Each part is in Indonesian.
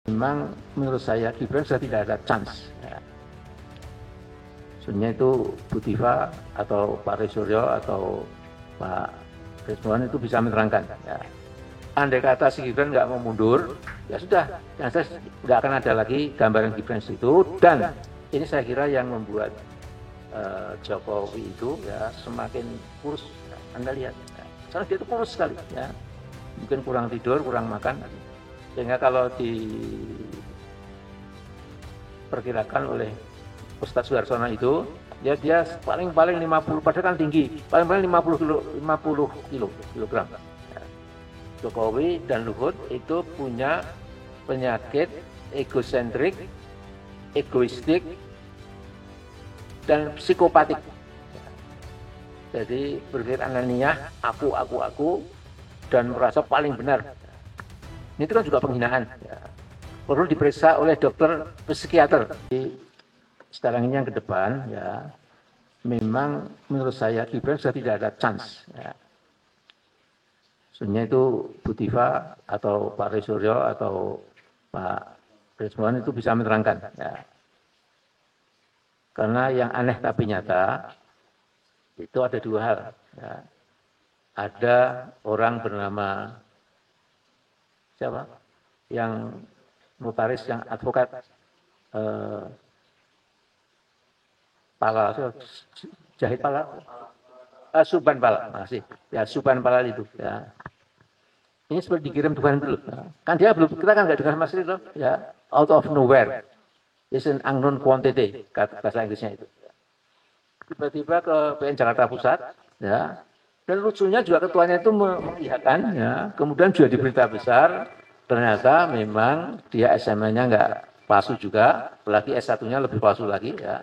Memang menurut saya Gibran sudah tidak ada chance. Ya. Sebenarnya itu Budiva atau Pak Suryo atau Pak Ridwan itu bisa menerangkan. Ya. Andai kata si Gibran nggak mau mundur, ya sudah, yang saya nggak akan ada lagi gambaran Gibran itu. Dan ini saya kira yang membuat Jokowi itu ya semakin kurus. Ya. Anda lihat, ya. Soalnya dia itu kurus sekali. Ya. Mungkin kurang tidur, kurang makan. Sehingga kalau diperkirakan oleh Ustadz Suharsono itu, ya dia paling 50, padahal kan tinggi, paling 50 kilogram. Ya. Jokowi dan Luhut itu punya penyakit egosentrik, egoistik, dan psikopatik. Ya. Jadi berpikir ananiah, aku, dan merasa paling benar. Ini itu kan juga penghinaan. Ya. Perlu diperiksa oleh dokter psikiater. Sekarang ini yang ke depan, ya, memang menurut saya Gibran sudah tidak ada chance. Ya. Sebenarnya itu Budiva atau Pak Suryo atau Pak Ridwan itu bisa menerangkan. Ya. Karena yang aneh tapi nyata, itu ada dua hal. Ya. Ada orang bernama siapa? Yang notaris, yang advokat Pala, Jahit Pala, Suban Pala, masih, ya Suban Pala itu, ya. Ini seperti dikirim Tuhan dulu, ya. Kan dia belum, kita kan nggak dengar Mas Rito, ya, out of nowhere, is an unknown quantity, kata bahasa Inggrisnya itu. Tiba-tiba ke PN Jakarta Pusat, ya, dan lucunya juga ketuanya itu mengiyakan, ya, kemudian juga di berita besar, ternyata memang dia SMA-nya nggak palsu juga, apalagi S1-nya lebih palsu lagi, ya.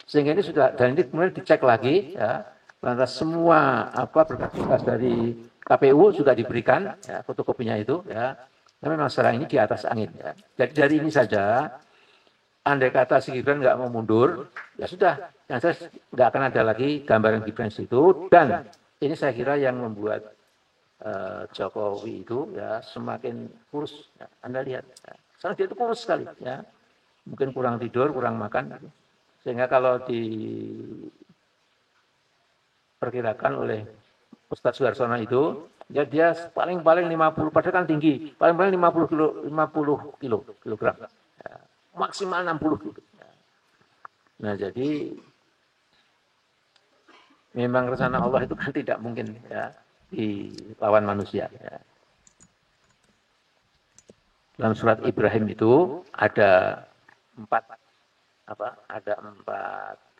Sehingga ini sudah, dan ini kemudian dicek lagi, ya, lantas semua berkas dari KPU sudah diberikan, ya, fotokopinya itu, ya. Tapi memang sekarang ini di atas angin, ya. Jadi dari ini saja, andai kata si Gibran nggak mau mundur, ya sudah, yang saya nggak akan ada lagi gambaran Gibran itu. Dan ini saya kira yang membuat Jokowi itu ya semakin kurus. Ya. Anda lihat, ya. Soalnya dia itu kurus sekali, ya. Mungkin kurang tidur, kurang makan. Sehingga kalau diperkirakan oleh Ustadz Suharsono itu, ya dia paling 50, padahal kan tinggi, paling 50 kilogram. Ya. Maksimal 60 kilo. Ya. Nah jadi memang rencana Allah itu kan tidak mungkin, ya, dilawan manusia. Ya. Dalam surat Ibrahim itu ada empat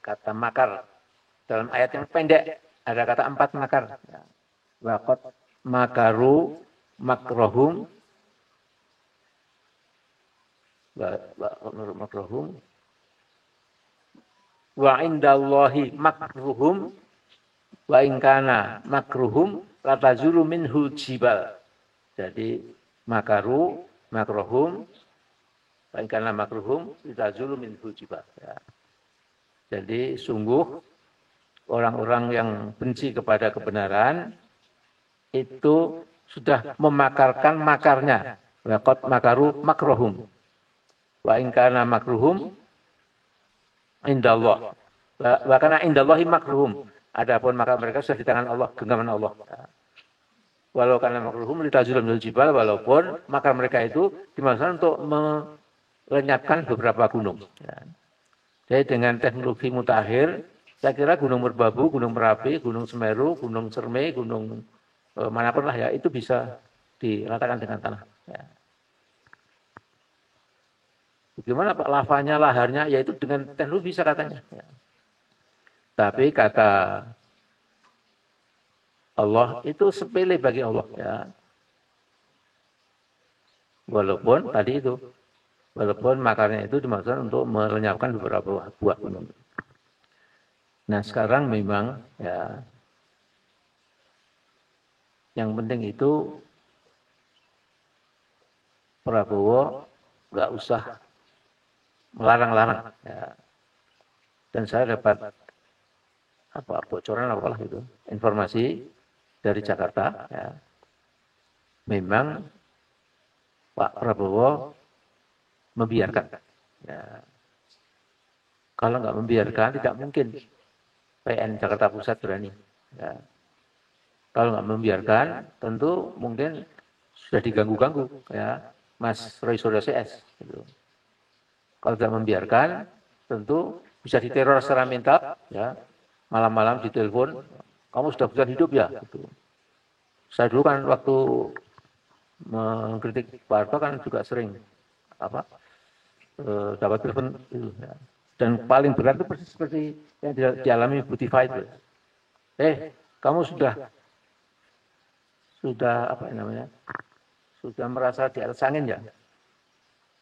kata makar. Dalam ayat yang pendek ada kata 4 makar. Waqad makaru makrohum wa indallahi makruhum wa inkana makruhum latazulu minhu jibal. Jadi makrohum wa inkana makruhum latazulu minhu jibal. Ya. Jadi sungguh orang-orang yang benci kepada kebenaran itu sudah memakarkan makarnya. Waqad makaru makrohum wa inkana makruhum indallah. Wa kana indallahi makruhum. Adapun makar mereka sudah di tangan Allah, genggaman Allah. Walau kana makruhum litazul minal jibal, walaupun makar mereka itu dimaksudkan untuk melenyapkan beberapa gunung. Jadi dengan teknologi mutakhir, saya kira Gunung Merbabu, Gunung Merapi, Gunung Semeru, Gunung Cermai, Gunung manapun lah ya, itu bisa diratakan dengan tanah. Ya. Bagaimana Pak lavanya, laharnya, yaitu dengan teknologi bisa katanya. Ya. Tapi kata Allah itu sepele bagi Allah. Ya. Walaupun tadi itu, walaupun makarnya itu dimaksudkan untuk melenyapkan beberapa buah gunung. Nah sekarang memang ya yang penting itu Prabowo nggak usah melarang-larang. Ya. Dan saya dapat bocoran apalah itu informasi dari Jakarta. Ya. Memang Pak Prabowo membiarkan. Ya. Kalau nggak membiarkan, tidak mungkin PN Jakarta Pusat berani. Ya. Kalau nggak membiarkan, tentu mungkin sudah diganggu-ganggu, ya, Mas Roy Suryo CS. Gitu. Kalau tidak membiarkan, tentu bisa diteror secara mental, ya, malam-malam ditelepon, kamu sudah bisa hidup ya. Gitu. Saya dulu kan waktu mengkritik Pak Harto kan juga sering dapat telepon itu. Ya. Dan paling berat itu persis seperti yang dialami Bu Tiva itu. Kamu sudah apa namanya? Sudah merasa di atas angin ya?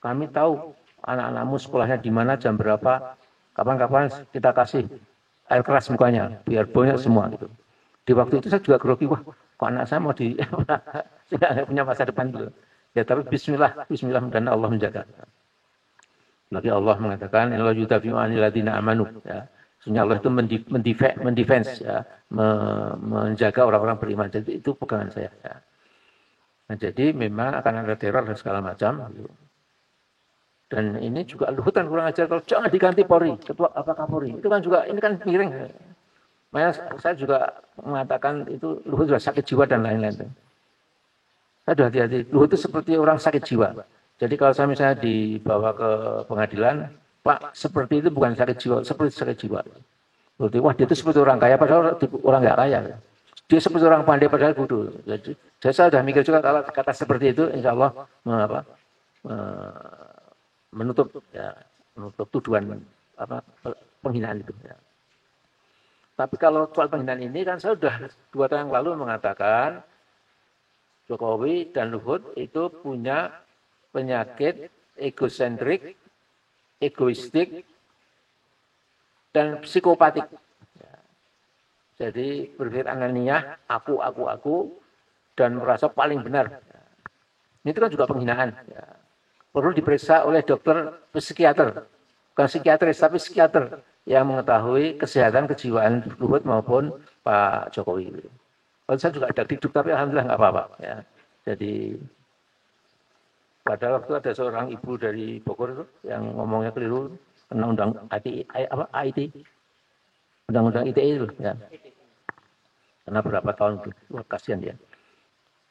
Kami tahu anak-anakmu sekolahnya di mana, jam berapa, kapan-kapan kita kasih air keras mukanya, biar bonyok semua gitu. Di waktu itu saya juga grogi, wah, kok anak saya mau saya nggak punya masa depan dulu. Ya tapi Bismillah dan Allah menjaga. Lagi Allah mengatakan, Allah yudafi'u 'anil ladzina amanu. Ya. Sebenarnya Allah itu mendefense, ya, menjaga orang-orang beriman. Jadi itu pegangan saya. Ya. Nah, jadi memang akan ada teror dan segala macam. Gitu. Dan ini juga Luhutan kurang ajar kalau jangan diganti Polri, ketua apa Kapolri. Itu kan juga ini kan miring. Makanya saya juga mengatakan itu Luhut sudah sakit jiwa dan lain-lain. Saya sudah hati-hati. Luhut itu seperti orang sakit jiwa. Jadi kalau saya misalnya dibawa ke pengadilan, Pak, seperti itu bukan sakit jiwa, seperti sakit jiwa. Berarti, wah dia itu seperti orang kaya, padahal orang nggak kaya. Dia seperti orang pandai, padahal bodoh. Jadi saya sudah mikir juga kalau kata seperti itu, insya Allah menutup tuduhan penghinaan itu. Ya. Tapi kalau soal penghinaan ini kan saya sudah 2 tahun yang lalu mengatakan Jokowi dan Luhut itu punya penyakit egosentrik, egoistik, dan psikopatik. Ya. Jadi berpikir ananiah, aku, dan merasa paling benar. Ya. Ini kan juga penghinaan. Ya. Perlu diperiksa oleh dokter psikiater, bukan psikiatris, tapi psikiater yang mengetahui kesehatan kejiwaan Luhut maupun Pak Jokowi. Kalau saya juga ada hidup, tapi alhamdulillah nggak apa-apa. Ya. Jadi pada waktu ada seorang ibu dari Bogor itu yang ngomongnya keliru, undang-undang IT, undang-undang ITE itu, ya. Karena berapa tahun itu, wah kasihan dia.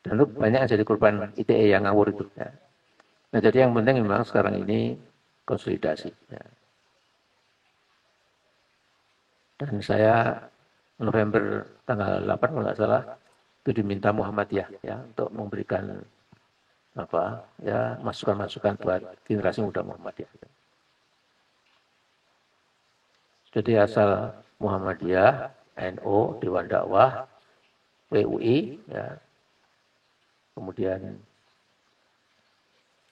Dan itu banyak yang jadi korban ITE yang ngawur itu. Ya. Nah jadi yang penting memang sekarang ini konsolidasi. Ya. Dan saya November tanggal 8 kalau nggak salah itu diminta Muhammadiyah ya untuk memberikan masukan-masukan buat generasi muda Muhammadiyah. Jadi asal Muhammadiyah, NU, Dewan Dakwah, PUI, ya. Kemudian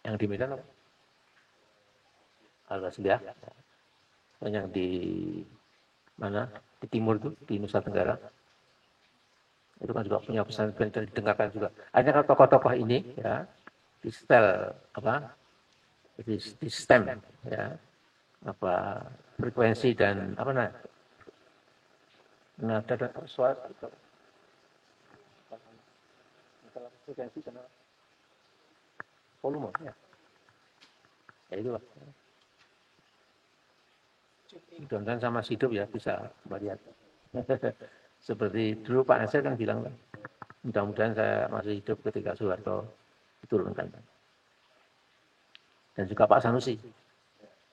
yang di Medan apa? Al-Wasliyah. Yang di mana? Di timur itu, di Nusa Tenggara. Itu kan juga punya pesan dan didengarkan juga. Hanya kalau tokoh-tokoh ini, ya, di setel di stem, ya, frekuensi dan nada dan suara frekuensi dan volume, ya. Ya itulah. Mudah-mudahan sama hidup ya bisa melihat. Seperti dulu Pak Nasir kan bilang, mudah-mudahan saya masih hidup ketika Soeharto diturunkan. Dan juga Pak Sanusi.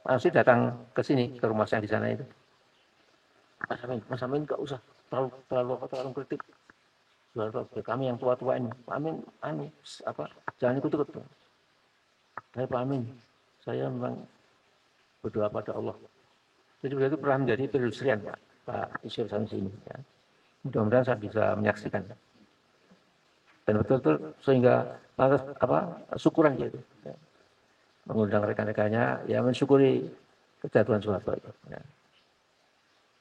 Pak Sanusi datang ke sini, ke rumah saya di sana itu. Mas Amin enggak usah terlalu kritik. Soeharto, kami yang tua-tua ini. Pak Amin, jangan ikut-ikut. Saya Pak Amin, saya memang berdoa pada Allah. Jadi beliau itu pernah menjadi perindustrian Pak Isyur Sanusi ini. Ya. Mudah-mudahan saya bisa menyaksikan. Dan betul-betul sehingga syukuran gitu. Ya. Mengundang rekan-rekannya, ya mensyukuri kejatuhan Soeharto itu. Ya.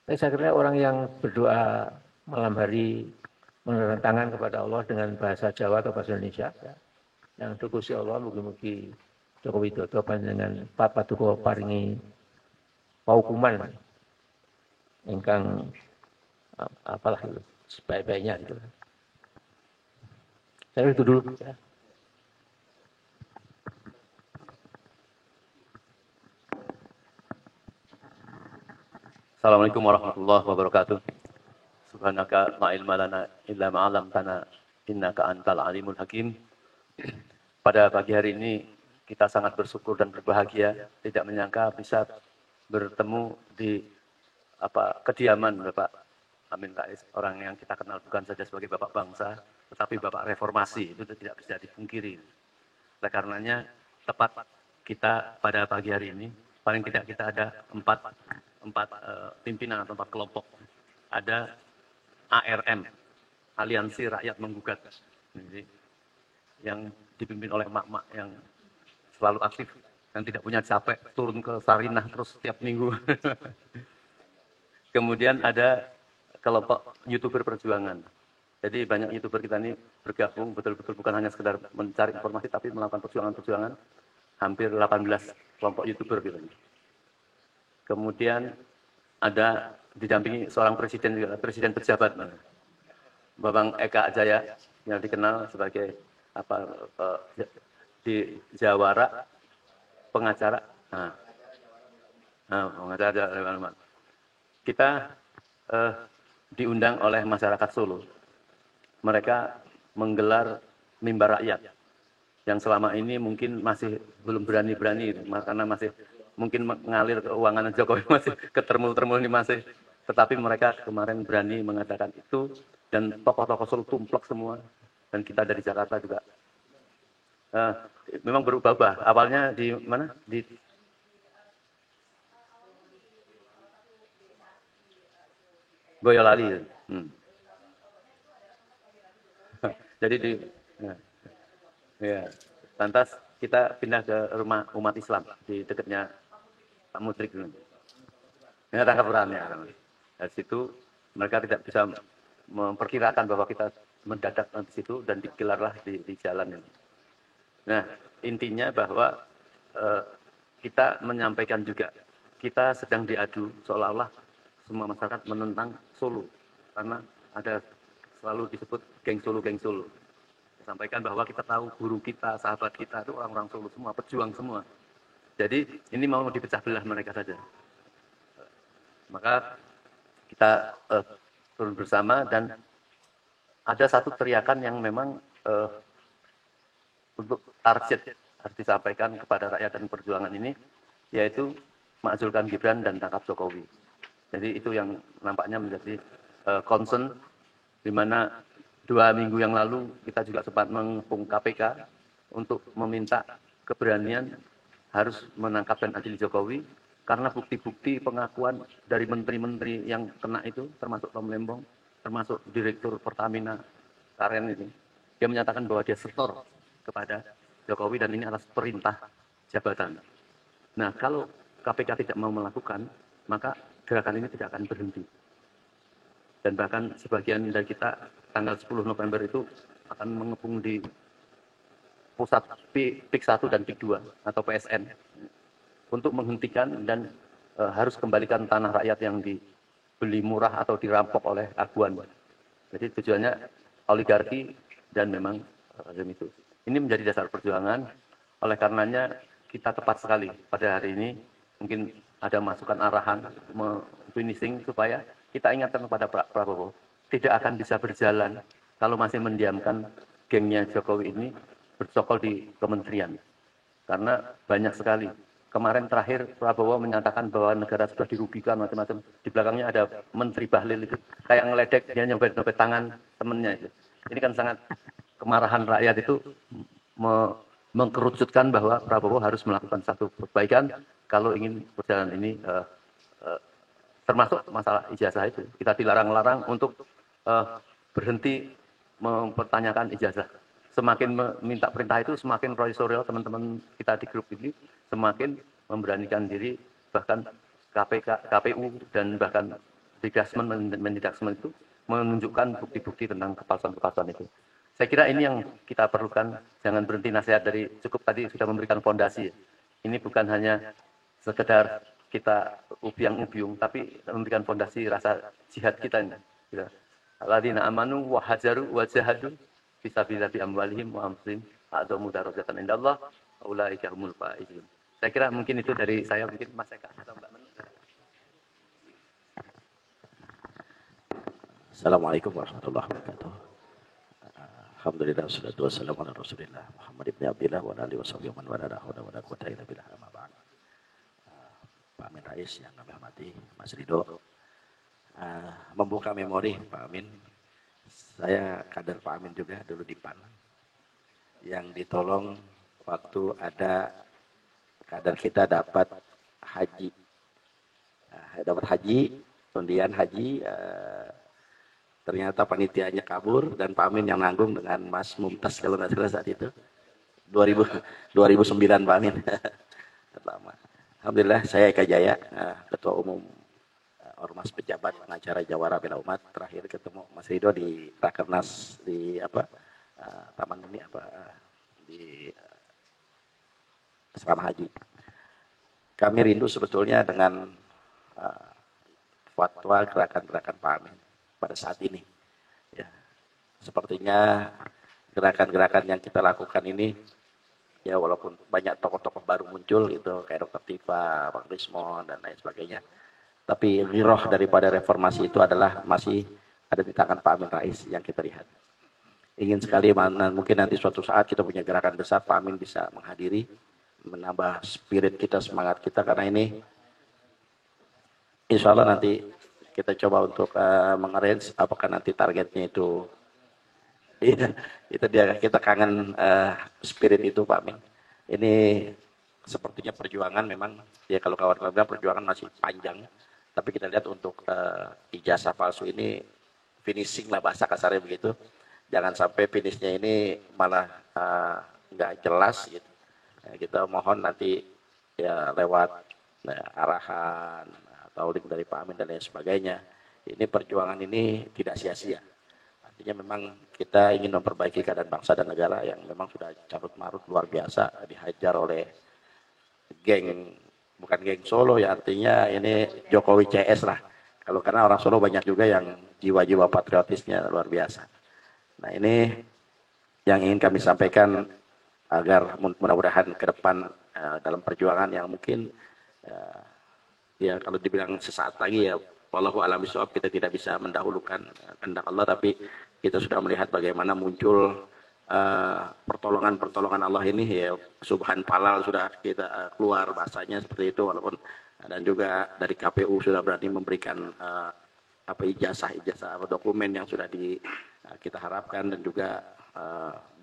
Tapi saya kira orang yang berdoa malam hari mengulurkan tangan kepada Allah dengan bahasa Jawa atau bahasa Indonesia, ya. Yang dukusi Allah, mugi-mugi Joko Widodo panjenengan Paduka paringi paukuman ingkang itu sebaik-baiknya gitu. Saya itu dulu ya. Assalamualaikum warahmatullahi wabarakatuh. Subhanaka la ilma lana illa ma 'allamtana innaka antal alimul hakim. Pada pagi hari ini kita sangat bersyukur dan berbahagia, tidak menyangka bisa bertemu di kediaman Bapak Amin Rais, orang yang kita kenal bukan saja sebagai Bapak bangsa, tetapi Bapak reformasi, itu tidak bisa dipungkiri. Oleh karenanya tepat kita pada pagi hari ini, paling tidak kita ada empat pimpinan atau 4 kelompok. Ada ARM, Aliansi Rakyat Menggugat. Jadi, yang dipimpin oleh emak-emak yang selalu aktif, yang tidak punya capek, turun ke Sarinah terus setiap minggu. Kemudian ada kelompok YouTuber perjuangan. Jadi banyak YouTuber kita ini bergabung, betul-betul bukan hanya sekedar mencari informasi, tapi melakukan perjuangan-perjuangan. Hampir 18 kelompok YouTuber gitu. Kemudian ada didampingi seorang presiden juga, presiden pejabat, Babang Eka Jaya, yang dikenal sebagai di Jawara pengacara. Pengacara. Kita diundang oleh masyarakat Solo. Mereka menggelar mimbar rakyat yang selama ini mungkin masih belum berani-berani, karena masih mungkin mengalir keuangan Jokowi masih ketermul-termul ini masih. Tetapi mereka kemarin berani mengatakan itu, dan tokoh-tokoh Solo tumplek semua, dan kita dari Jakarta juga. Memang berubah-ubah. Awalnya di mana? Di Boyolali. Jadi di ya, lantas kita pindah ke rumah umat Islam di dekatnya Pak Mudrik. Ini tangkap perannya. Dari situ mereka tidak bisa memperkirakan bahwa kita mendadak di situ, dan digelarlah di jalan ini. Nah, intinya bahwa kita menyampaikan juga, kita sedang diadu seolah-olah semua masyarakat menentang Solo, karena ada selalu disebut geng Solo. Sampaikan bahwa kita tahu guru kita, sahabat kita itu orang-orang Solo semua, pejuang semua. Jadi ini mau dipecah belah mereka saja. Maka kita turun bersama, dan ada satu teriakan yang memang untuk target harus disampaikan kepada rakyat dan perjuangan ini, yaitu makzulkan Gibran dan tangkap Jokowi. Jadi itu yang nampaknya menjadi concern, di mana 2 minggu yang lalu kita juga sempat mengepung KPK untuk meminta keberanian harus menangkap dan adili Jokowi, karena bukti-bukti pengakuan dari menteri-menteri yang kena itu, termasuk Tom Lembong, termasuk Direktur Pertamina Karen ini, dia menyatakan bahwa dia setor kepada Jokowi, dan ini atas perintah jabatan. Nah, kalau KPK tidak mau melakukan, maka gerakan ini tidak akan berhenti. Dan bahkan sebagian dari kita tanggal 10 November itu akan mengepung di pusat PIK 1 dan PIK 2 atau PSN untuk menghentikan dan harus kembalikan tanah rakyat yang dibeli murah atau dirampok oleh aguan. Jadi tujuannya oligarki, dan memang itu. Ini menjadi dasar perjuangan. Oleh karenanya kita tepat sekali pada hari ini, mungkin ada masukan arahan finishing supaya kita ingatkan kepada Pak Prabowo, tidak akan bisa berjalan kalau masih mendiamkan gengnya Jokowi ini bercokol di kementerian. Karena banyak sekali. Kemarin terakhir Prabowo menyatakan bahwa negara sudah dirugikan macam-macam. Di belakangnya ada Menteri Bahlil itu kayak ngeledek, dia nyobet-nyobet tangan temennya itu. Ini kan sangat, kemarahan rakyat itu mengkerucutkan bahwa Prabowo harus melakukan satu perbaikan kalau ingin berjalan ini, termasuk masalah ijazah itu. Kita dilarang-larang untuk berhenti mempertanyakan ijazah. Semakin meminta perintah itu, semakin profesorial teman-teman kita di grup ini, semakin memberanikan diri, bahkan KPU dan bahkan Mendikbud itu menunjukkan bukti-bukti tentang kepalsuan-kepalsuan itu. Saya kira ini yang kita perlukan, jangan berhenti nasihat dari, cukup tadi sudah memberikan fondasi. Ini bukan hanya sekedar kita ubiang-ubiung, tapi memberikan fondasi rasa jihad kita ini. Alladzina amanu wa hajaru wa jahadu fisabilillah bi amwalihim wa anfusihim a'dhamu darajatan indallah wa ulaika humul faizun. Saya kira mungkin itu dari saya, mungkin Mas Eka atau Mbak Menu. Assalamualaikum warahmatullahi wabarakatuh. Alhamdulillah wassalatu wassalamu ala Rasulillah Muhammad ibn Abdillah wa ala alihi washabihi wa man wala la haula wala quwwata illa billah amma ba'd. Pak Amin Rais yang kami hormati, Mas Ridho. Membuka memori Pak Amin. Saya kader Pak Amin juga dulu di PAN. Yang ditolong waktu ada kader kita dapat haji. Dapat haji, undian haji, ternyata panitianya kabur dan Pak Amin yang nanggung dengan Mas Mumtaz kalau nggak salah saat itu 2009 Pak Amin. Pertama. Alhamdulillah saya Eka Jaya, Ketua Umum Ormas Pejabat Pengacara Jawara Bela Umat, terakhir ketemu Mas Ridho di Rakernas di Taman ini di Asrama Haji. Kami rindu sebetulnya dengan fatwa gerakan-gerakan Pak Amin pada saat ini. Ya, sepertinya gerakan-gerakan yang kita lakukan ini, ya walaupun banyak tokoh-tokoh baru muncul gitu, kayak Dr. Tifa, Pak Rismon, dan lain sebagainya. Tapi giroh daripada reformasi itu adalah masih ada di tangan Pak Amin Rais yang kita lihat. Ingin sekali mungkin nanti suatu saat kita punya gerakan besar, Pak Amin bisa menghadiri, menambah spirit kita, semangat kita, karena ini insya Allah nanti kita coba untuk mengarrange apakah nanti targetnya itu itu dia, kita kangen spirit itu Pak Amin. Ini sepertinya perjuangan memang ya, kalau kawan-kawan bilang perjuangan masih panjang, tapi kita lihat untuk ijazah palsu ini finishing lah bahasa kasarnya begitu. Jangan sampai finishnya ini malah nggak jelas gitu. Kita mohon nanti ya lewat arahan atau link dari Pak Amin dan lain sebagainya, ini perjuangan ini tidak sia-sia. Artinya memang kita ingin memperbaiki keadaan bangsa dan negara yang memang sudah carut marut luar biasa, dihajar oleh geng, bukan geng Solo ya, artinya ini Jokowi CS lah. Kalau karena orang Solo banyak juga yang jiwa-jiwa patriotisnya luar biasa. Nah ini yang ingin kami sampaikan agar mudah-mudahan ke depan dalam perjuangan yang mungkin ya kalau dibilang sesaat lagi ya wallahu a'lam bishawab, kita tidak bisa mendahulukan kehendak Allah, tapi kita sudah melihat bagaimana muncul pertolongan Allah ini ya, subhan palal sudah kita keluar bahasanya seperti itu, walaupun dan juga dari KPU sudah berani memberikan ijazah atau dokumen yang sudah kita harapkan, dan juga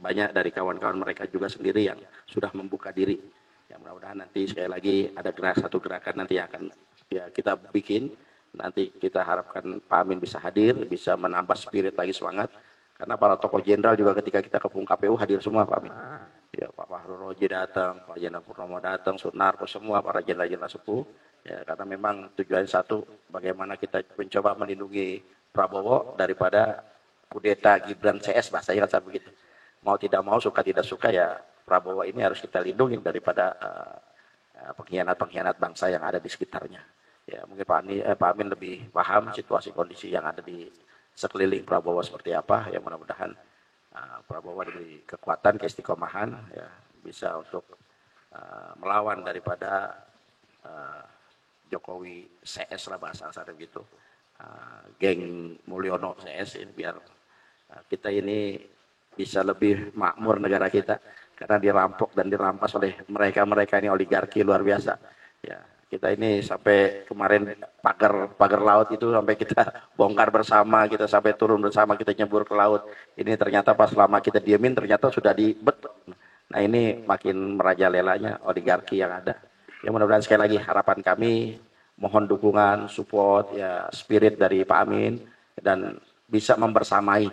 banyak dari kawan-kawan mereka juga sendiri yang sudah membuka diri. Ya mudah-mudahan nanti sekali lagi ada satu gerakan nanti yang akan ya kita bikin. Nanti kita harapkan Pak Amin bisa hadir, bisa menambah spirit lagi, semangat. Karena para tokoh jenderal juga ketika kita ke KPU hadir semua Pak Amin. Ya Pak Fahru Roji datang, Pak Jenderal Purnomo datang, Sunarko, semua para jenderal-jenderal sepuh. Ya karena memang tujuan satu, bagaimana kita mencoba melindungi Prabowo daripada kudeta Gibran CS, bahasanya kan begitu. Mau tidak mau, suka tidak suka ya, Prabowo ini harus kita lindungi daripada pengkhianat-pengkhianat bangsa yang ada di sekitarnya. Ya mungkin Pak Amin lebih paham situasi kondisi yang ada di sekeliling Prabowo seperti apa. Ya mudah-mudahan Prabowo diberi kekuatan, keistiqomahan, ya bisa untuk melawan daripada Jokowi CS lah bahasa kasarnya gitu. Geng Mulyono CS ini, biar kita ini bisa lebih makmur negara kita, karena dirampok dan dirampas oleh mereka ini oligarki luar biasa. Ya, kita ini sampai kemarin pagar laut itu sampai kita bongkar bersama, kita sampai turun bersama, kita nyebur ke laut. Ini ternyata pas lama kita diemin ternyata sudah dibetul. Nah ini makin merajalelanya oligarki yang ada. Ya mudah-mudahan sekali lagi harapan kami, mohon dukungan, support, ya spirit dari Pak Amin, dan bisa membersamai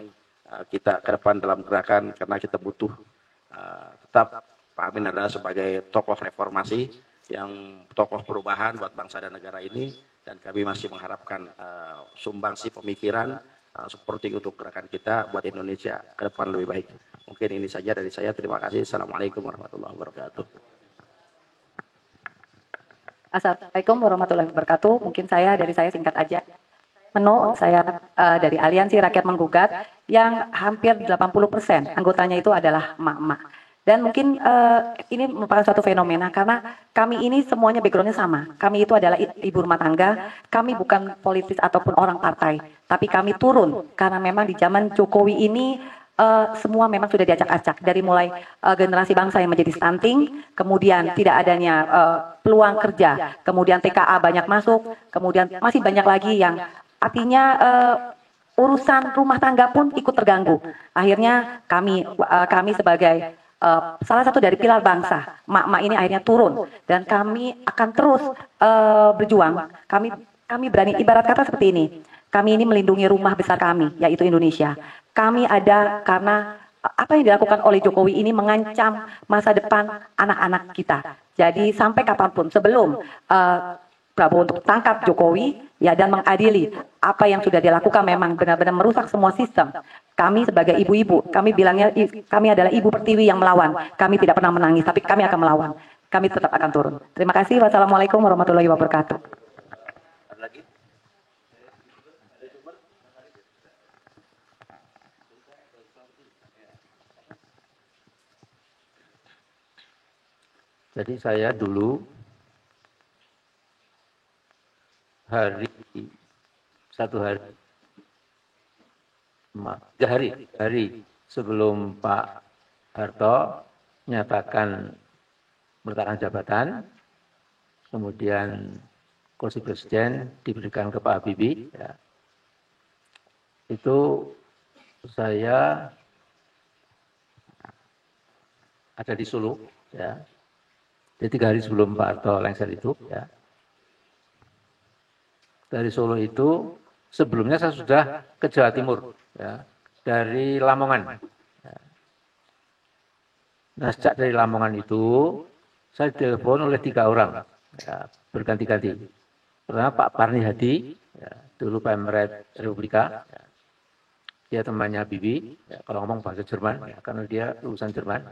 kita ke depan dalam gerakan, karena kita butuh tetap Pak Amin adalah sebagai tokoh reformasi, yang tokoh perubahan buat bangsa dan negara ini, dan kami masih mengharapkan sumbangsi pemikiran seperti untuk gerakan kita buat Indonesia ke depan lebih baik. Mungkin ini saja dari saya. Terima kasih. Assalamualaikum warahmatullahi wabarakatuh. Assalamualaikum warahmatullahi wabarakatuh. Mungkin dari saya singkat aja. Saya dari Aliansi Rakyat Menggugat yang hampir 80% anggotanya itu adalah emak-emak. Dan mungkin ini merupakan suatu fenomena karena kami ini semuanya backgroundnya sama. Kami itu adalah ibu rumah tangga, kami bukan politis ataupun orang partai, tapi kami turun karena memang di zaman Jokowi ini semua memang sudah diacak-acak dari mulai generasi bangsa yang menjadi stunting, kemudian tidak adanya peluang kerja, kemudian TKA banyak masuk, kemudian masih banyak lagi yang artinya urusan rumah tangga pun ikut terganggu. Akhirnya kami sebagai salah satu dari pilar bangsa, mak-mak ini akhirnya turun dan kami akan terus berjuang. Kami berani ibarat kata seperti ini. Kami ini melindungi rumah besar kami, yaitu Indonesia. Kami ada karena apa yang dilakukan oleh Jokowi ini mengancam masa depan anak-anak kita. Jadi sampai kapanpun sebelum Prabowo untuk tangkap Jokowi ya dan mengadili apa yang sudah dilakukan memang benar-benar merusak semua sistem. Kami sebagai ibu-ibu, kami bilangnya kami adalah ibu pertiwi yang melawan. Kami tidak pernah menangis, tapi kami akan melawan. Kami tetap akan turun. Terima kasih. Wassalamualaikum warahmatullahi wabarakatuh. Jadi saya dulu satu hari sebelum Pak Harto menyatakan jabatan, kemudian kursi presiden diberikan ke Pak Habibie, ya. Itu saya ada di Solo, ya. Jadi 3 hari sebelum Pak Harto lengser itu, ya. Dari Solo itu sebelumnya saya sudah ke Jawa Timur, ya, dari Lamongan. Ya. Nah, sejak dari Lamongan itu saya ditelepon oleh 3 orang, ya, berganti-ganti. Pertama Pak Parni Hadi, ya, dulu Pemret Republika, ya. Dia temannya Bibi, ya, kalau ngomong bahasa Jerman, ya, karena dia lulusan Jerman.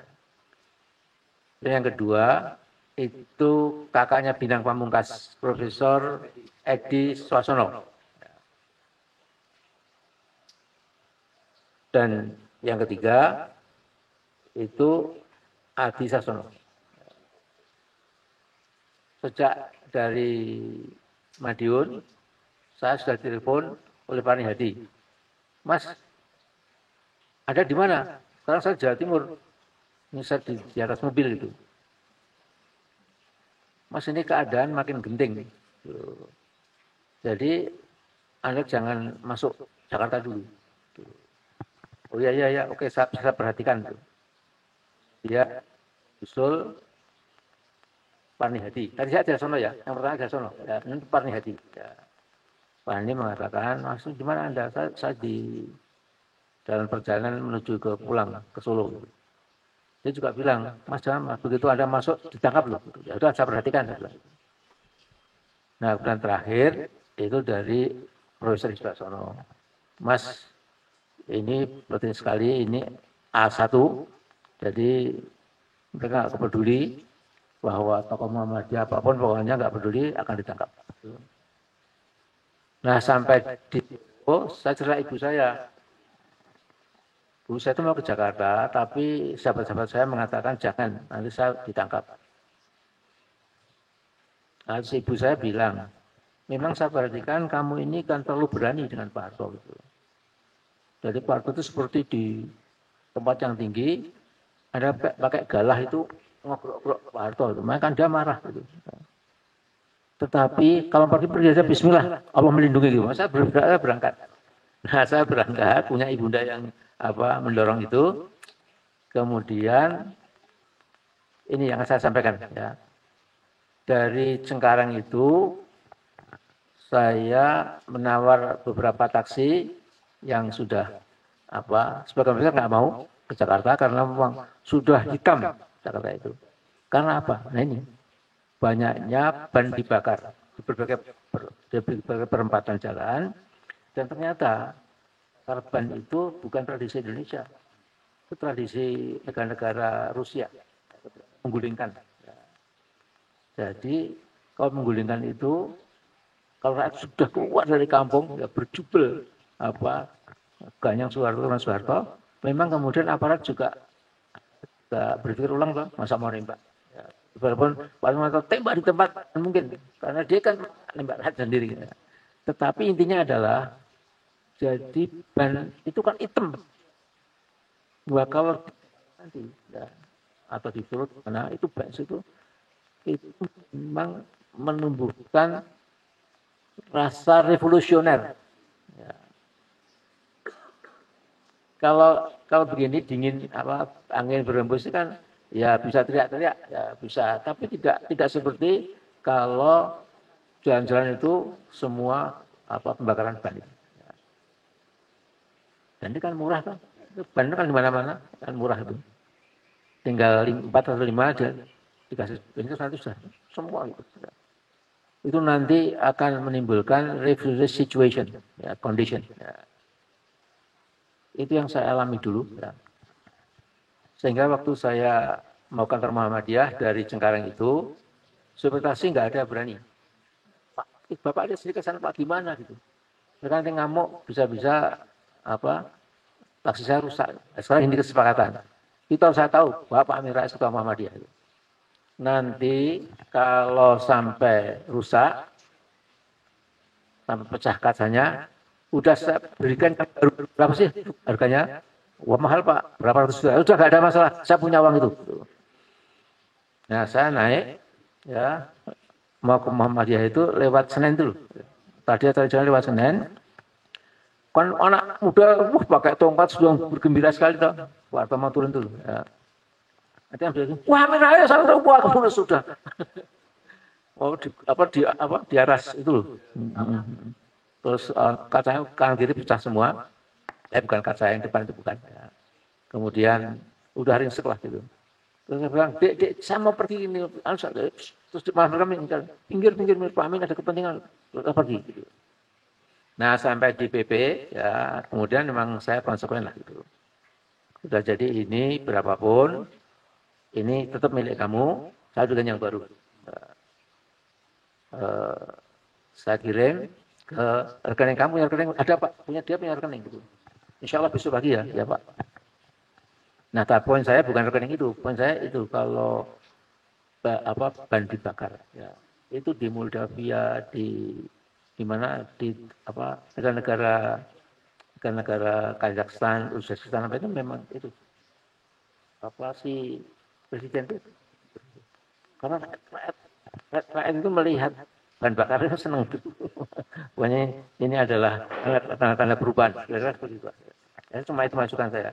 Dan yang kedua itu kakaknya Bintang Pamungkas, Profesor Edi Swasono. Dan yang ketiga itu Adi Sasono. Sejak dari Madiun, saya sudah telepon oleh Parni Hadi. Mas, ada di mana? Sekarang saya Jawa Timur. Ini saya di atas mobil itu. Mas, ini keadaan makin genting. Jadi Anda jangan masuk Jakarta dulu. Oh iya, oke, saya perhatikan. Dia usul Parni Hadi. Tadi saya Jasono, ya, yang pertama Jasono. Ya, ini Parni Hadi. Ya. Parni mengatakan, Mas, di mana Anda? Saya di dalam perjalanan menuju ke pulang ke Solo. Dia juga bilang, Mas, jangan, begitu Anda masuk ditangkap loh. Ya udah, saya perhatikan. Nah, kemudian terakhir itu dari Profesor Isbasono. Mas, ini penting sekali, ini A1, jadi mereka nggak peduli bahwa tokoh Muhammadiyah apapun, pokoknya nggak peduli akan ditangkap. Nah, sampai di saya cerita ibu saya. Bu, saya itu mau ke Jakarta, tapi sahabat-sahabat saya mengatakan jangan, nanti saya ditangkap. Nah, ibu saya bilang, memang saya perhatikan kamu ini kan terlalu berani dengan Pak Harto. Gitu. Jadi Pak Harto itu seperti di tempat yang tinggi, ada pakai galah itu ngobrol Pak Harto, itu. Makanya kan dia marah. Gitu. Tetapi kalau pergi aja Bismillah, Allah melindungi. Gitu. Saya berangkat. Nah, saya berangkat, punya ibunda yang mendorong itu. Kemudian ini yang saya sampaikan, ya. Dari Cengkareng itu saya menawar beberapa taksi yang sudah sebagian besar nggak mau ke Jakarta karena memang sudah hitam Jakarta itu. Karena apa? Nah ini banyaknya ban dibakar di berbagai perempatan jalan, dan ternyata ban itu bukan tradisi Indonesia, itu tradisi negara-negara Rusia menggulingkan. Jadi kalau menggulingkan itu, kalau rakyat sudah keluar dari kampung, ya berjubel Ganyang Soeharto, memang kemudian aparat juga Kita berpikir ulang loh, masa mau nembak. Ya, walaupun Pak Sumarto tembak di tempat mungkin, karena dia kan nembak rakyat sendiri. Ya. Tetapi intinya adalah, jadi ban itu kan hitam. Kalau nanti ya, atau di perut, karena itu ban itu memang menumbuhkan rasa revolusioner. Ya. Kalau begini dingin angin berembus itu kan ya bisa teriak-teriak ya bisa, tapi tidak seperti kalau jalan-jalan itu semua pembakaran ban itu. Ya. Dan ini kan murah kan, ban kan di mana-mana kan murah itu. Tinggal 4 atau 5 aja dikasih bensin nanti sudah semua itu. Itu nanti akan menimbulkan refugee situation, ya, condition. Ya. Itu yang saya alami dulu. Ya. Sehingga waktu saya mau kantor Muhammadiyah dari Cengkareng itu, supir taksi nggak ada berani. Pak, Bapak ada sedikit sana Pak gimana gitu. Mereka nanti ngamuk, bisa-bisa taksi saya rusak. Sekarang ini kesepakatan. Itu harus saya tahu, Bapak Amin Rais Ketua Muhammadiyah. Nanti kalau sampai rusak, sampai pecah kacanya, udah saya berikan berapa sih harganya? Wah mahal Pak, berapa ratus juta? Udah gak ada masalah, saya punya uang itu. Nah saya naik, ya mau ke Muhammadiyah itu lewat Senen dulu. Tadi jalan lewat Senen, kan anak muda, pakai tongkat sudah bergembira sekali toh. Waktu mau turun dulu. Ya. Nanti ambil, wah merah saya udah sudah. Oh di aras itu loh. Terus kacanya kanan kiri pecah semua. Bukan kaca yang depan itu bukan. Ya. Kemudian udah ringsek lah gitu. Terus saya bilang, dek, saya mau pergi ini. Terus malah mereka pinggir Pak Amin ada kepentingan pergi. Gitu. Nah sampai di PP, ya kemudian memang saya konsekuen lah gitu. Sudah jadi ini berapapun, ini tetap milik kamu. Saya juga yang baru. Saya kirim ke rekening kamu, yang rekening ada Pak, dia punya rekening gitu. Insya Allah besok pagi ya Pak. Nah, poin saya bukan rekening itu, poin saya itu kalau ban dibakar, ya itu di Moldavia, di mana di negara-negara Kazakhstan, Uzbekistan itu memang itu si presiden itu, karena rakyat itu melihat ban bakarnya senang gitu. Pokoknya ini adalah tanda-tanda perubahan. Kira-kira seperti itu. Ya, cuma itu masukan saya.